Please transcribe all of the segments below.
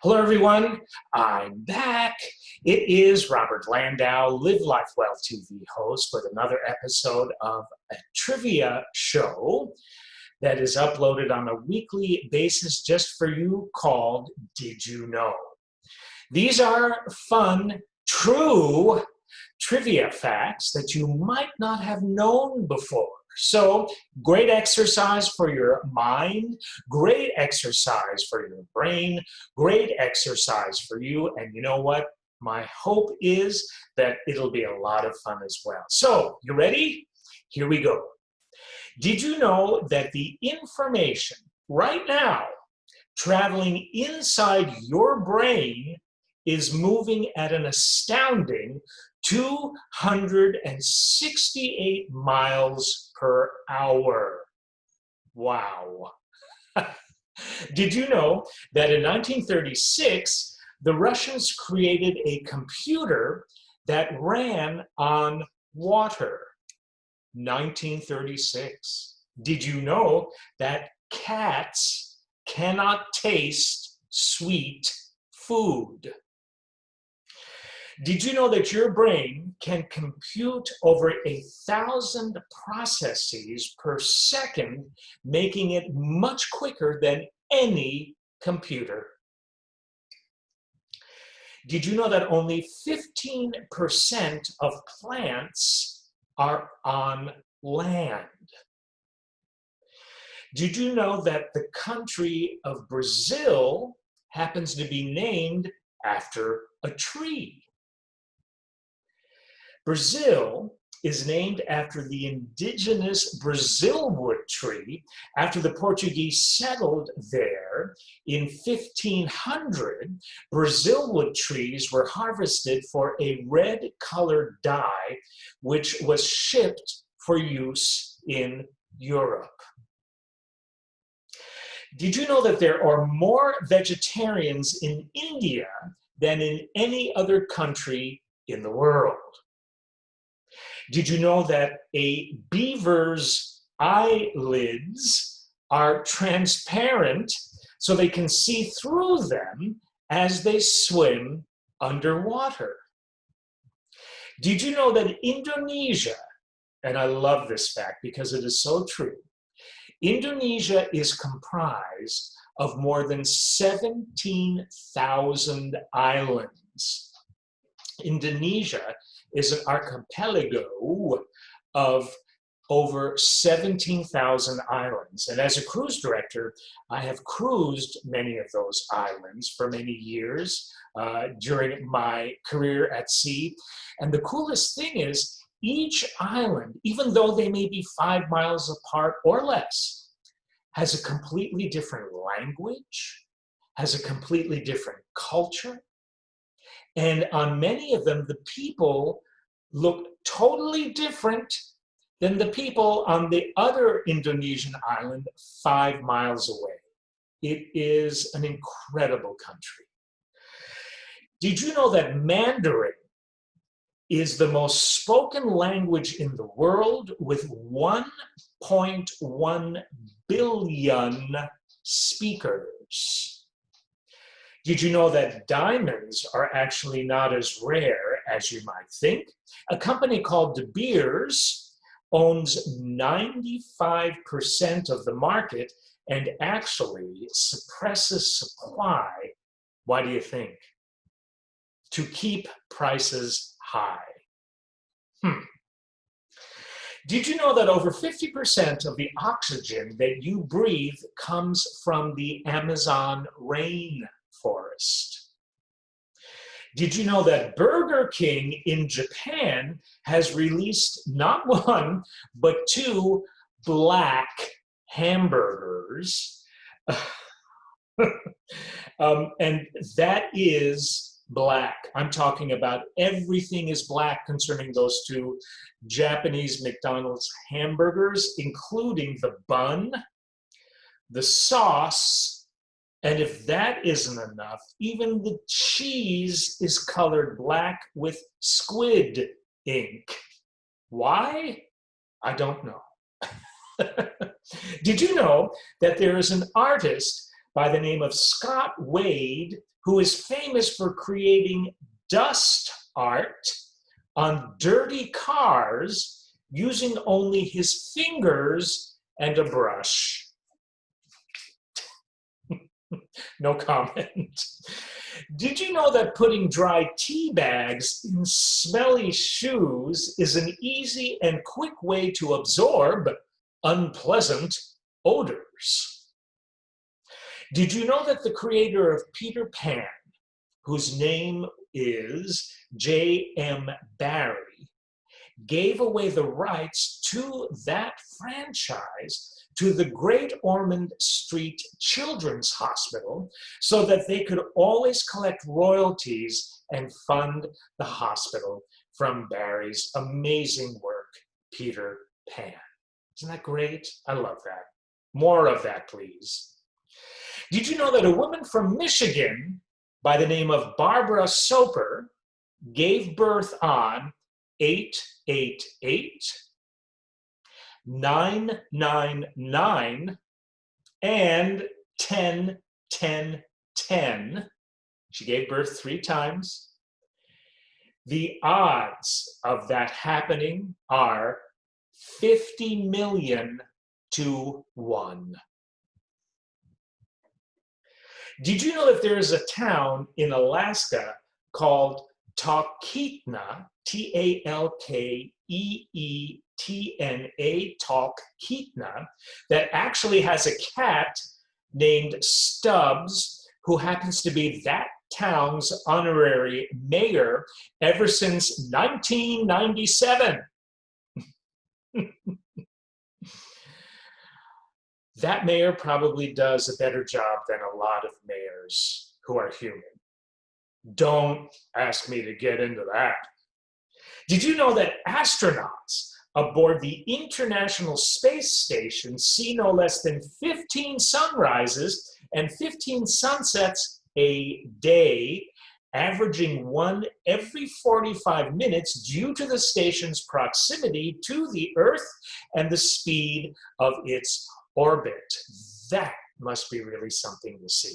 Hello, everyone. I'm back. It is Robert Landau, Live Life Well TV host, with another episode of a trivia show that is uploaded on a weekly basis just for you called Did You Know? These are fun, true trivia facts that you might not have known before. So, great exercise for your mind, great exercise for your brain, great exercise for you. And you know what? My hope is that it'll be a lot of fun as well. So, you ready? Here we go. Did you know that the information right now traveling inside your brain is moving at an astounding 268 miles per hour? Wow. Did you know that in 1936, the Russians created a computer that ran on water? 1936. Did you know that cats cannot taste sweet food? Did you know that your brain can compute over 1,000 processes per second, making it much quicker than any computer? Did you know that only 15% of plants are on land? Did you know that the country of Brazil happens to be named after a tree? Brazil is named after the indigenous Brazilwood tree after the Portuguese settled there in 1500. Brazilwood trees were harvested for a red-colored dye, which was shipped for use in Europe. Did you know that there are more vegetarians in India than in any other country in the world? Did you know that a beaver's eyelids are transparent so they can see through them as they swim underwater? Did you know that Indonesia, and I love this fact because it is so true, Indonesia is comprised of more than 17,000 islands. Indonesia is an archipelago of over 17,000 islands. And as a cruise director, I have cruised many of those islands for many years during my career at sea. And the coolest thing is, each island, even though they may be 5 miles apart or less, has a completely different language, has a completely different culture. And on many of them, the people look totally different than the people on the other Indonesian island 5 miles away. It is an incredible country. Did you know that Mandarin is the most spoken language in the world with 1.1 billion speakers? Did you know that diamonds are actually not as rare as you might think? A company called De Beers owns 95% of the market and actually suppresses supply. Why do you think? To keep prices high. Did you know that over 50% of the oxygen that you breathe comes from the Amazon rainforest? Did you know that Burger King in Japan has released not one, but 2 black hamburgers? And that is black. I'm talking about everything is black concerning those 2 Japanese McDonald's hamburgers, including the bun, the sauce, and if that isn't enough, even the cheese is colored black with squid ink. Why? I don't know. Did you know that there is an artist by the name of Scott Wade who is famous for creating dust art on dirty cars using only his fingers and a brush. No comment. Did you know that putting dry tea bags in smelly shoes is an easy and quick way to absorb unpleasant odors? Did you know that the creator of Peter Pan, whose name is J.M. Barrie, gave away the rights to that franchise to the Great Ormond Street Children's Hospital so that they could always collect royalties and fund the hospital from Barrie's amazing work, Peter Pan. Isn't that great? I love that. More of that, please. Did you know that a woman from Michigan by the name of Barbara Soper gave birth on 888, 999, and 101010. She gave birth 3 times. The odds of that happening are 50 million to 1. Did you know that there is a town in Alaska called Talkeetna, Talkeetna, Talkeetna, that actually has a cat named Stubbs, who happens to be that town's honorary mayor ever since 1997. That mayor probably does a better job than a lot of mayors who are human. Don't ask me to get into that. Did you know that astronauts aboard the International Space Station see no less than 15 sunrises and 15 sunsets a day, averaging one every 45 minutes due to the station's proximity to the Earth and the speed of its orbit? That must be really something to see.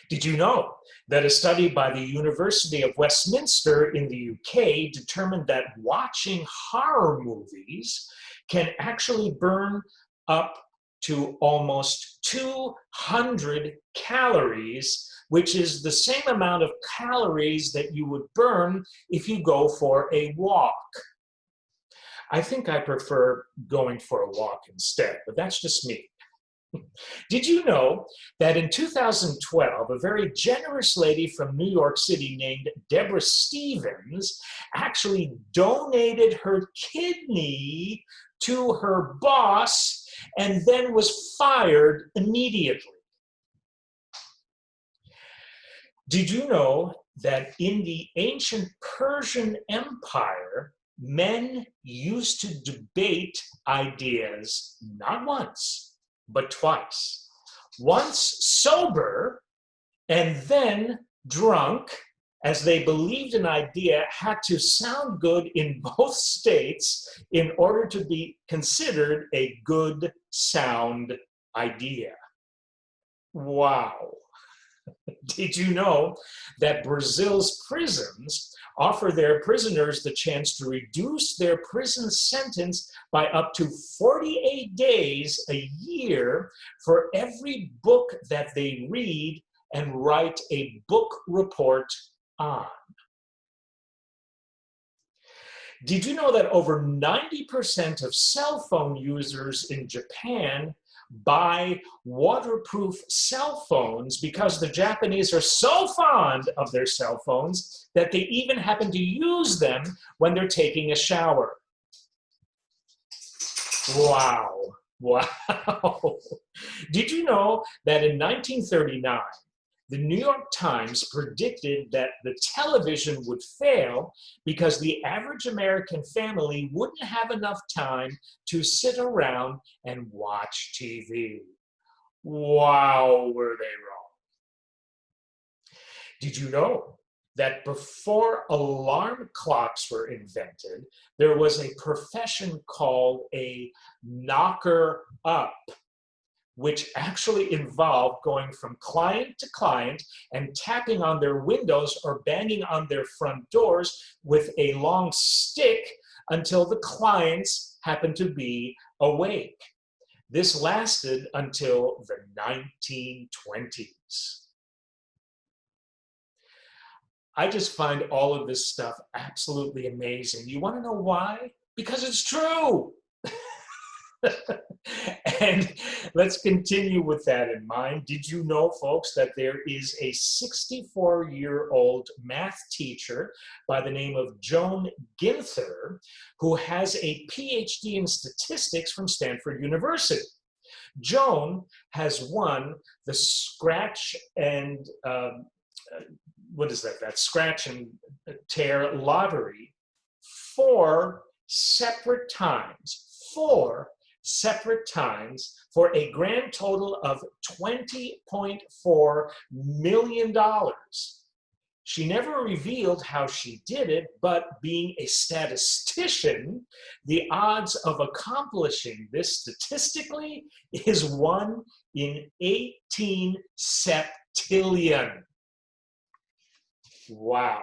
Did you know that a study by the University of Westminster in the UK determined that watching horror movies can actually burn up to almost 200 calories, which is the same amount of calories that you would burn if you go for a walk? I think I prefer going for a walk instead, but that's just me. Did you know that in 2012, a very generous lady from New York City named Deborah Stevens actually donated her kidney to her boss and then was fired immediately? Did you know that in the ancient Persian Empire, men used to debate ideas not once, but twice? Once sober and then drunk, as they believed an idea had to sound good in both states in order to be considered a good sound idea. Wow. Did you know that Brazil's prisons offer their prisoners the chance to reduce their prison sentence by up to 48 days a year for every book that they read and write a book report on? Did you know that over 90% of cell phone users in Japan buy waterproof cell phones because the Japanese are so fond of their cell phones that they even happen to use them when they're taking a shower? Wow. Wow. Did you know that in 1939, the New York Times predicted that the television would fail because the average American family wouldn't have enough time to sit around and watch TV? Wow, were they wrong. Did you know that before alarm clocks were invented, there was a profession called a knocker-up? which actually involved going from client to client and tapping on their windows or banging on their front doors with a long stick until the clients happened to be awake. This lasted until the 1920s. I just find all of this stuff absolutely amazing. You want to know why? Because it's true. And let's continue with that in mind. Did you know, folks, that there is a 64-year-old math teacher by the name of Joan Ginther who has a PhD in statistics from Stanford University? Joan has won the Scratch and what is that? That Scratch and Tear lottery 4 separate times. 4 separate times for a grand total of $20.4 million. She never revealed how she did it, but being a statistician, the odds of accomplishing this statistically is 1 in 18 septillion. Wow.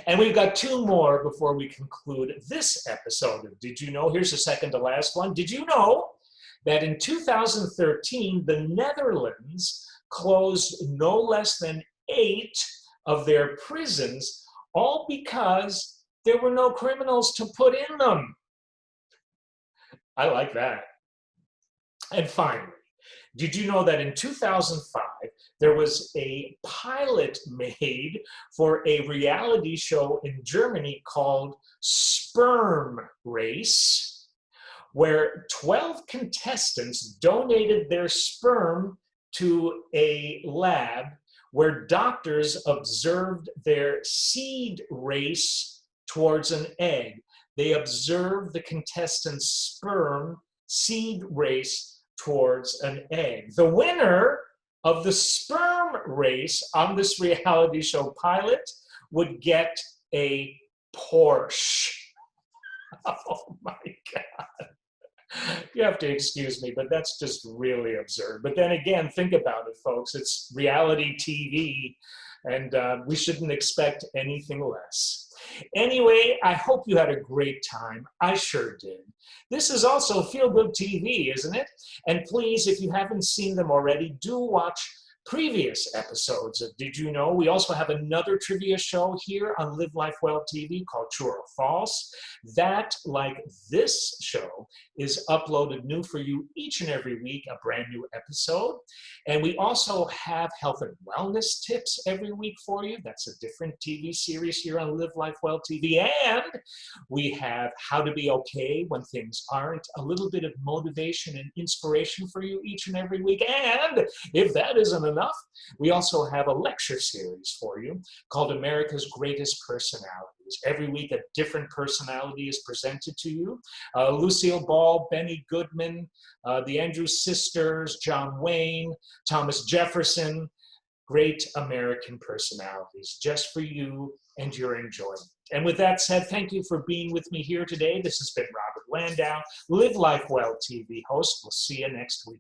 And we've got 2 more before we conclude this episode of Did You Know? Here's the second to last one. Did you know that in 2013, the Netherlands closed no less than 8 of their prisons, all because there were no criminals to put in them? I like that. And finally, did you know that in 2005, there was a pilot made for a reality show in Germany called Sperm Race, where 12 contestants donated their sperm to a lab where doctors observed their seed race towards an egg. They observed the contestants' sperm seed race towards an egg. The winner of the sperm race on this reality show pilot would get a Porsche. Oh my God. You have to excuse me, but that's just really absurd. But then again, think about it, folks. It's reality TV, and we shouldn't expect anything less. Anyway, I hope you had a great time. I sure did. This is also Feel Good TV, isn't it? And please, if you haven't seen them already, do watch previous episodes of Did You Know? We also have another trivia show here on Live Life Well TV called True or False. That, like this show, is uploaded new for you each and every week, a brand new episode. And we also have health and wellness tips every week for you. That's a different TV series here on Live Life Well TV. And we have How to Be Okay When Things Aren't, a little bit of motivation and inspiration for you each and every week. And if that isn't enough, we also have a lecture series for you called America's Greatest Personalities. Every week, a different personality is presented to you. Lucille Ball, Benny Goodman, the Andrews Sisters, John Wayne, Thomas Jefferson, great American personalities just for you and your enjoyment. And with that said, thank you for being with me here today. This has been Robert Landau, Live Life Well TV host. We'll see you next week.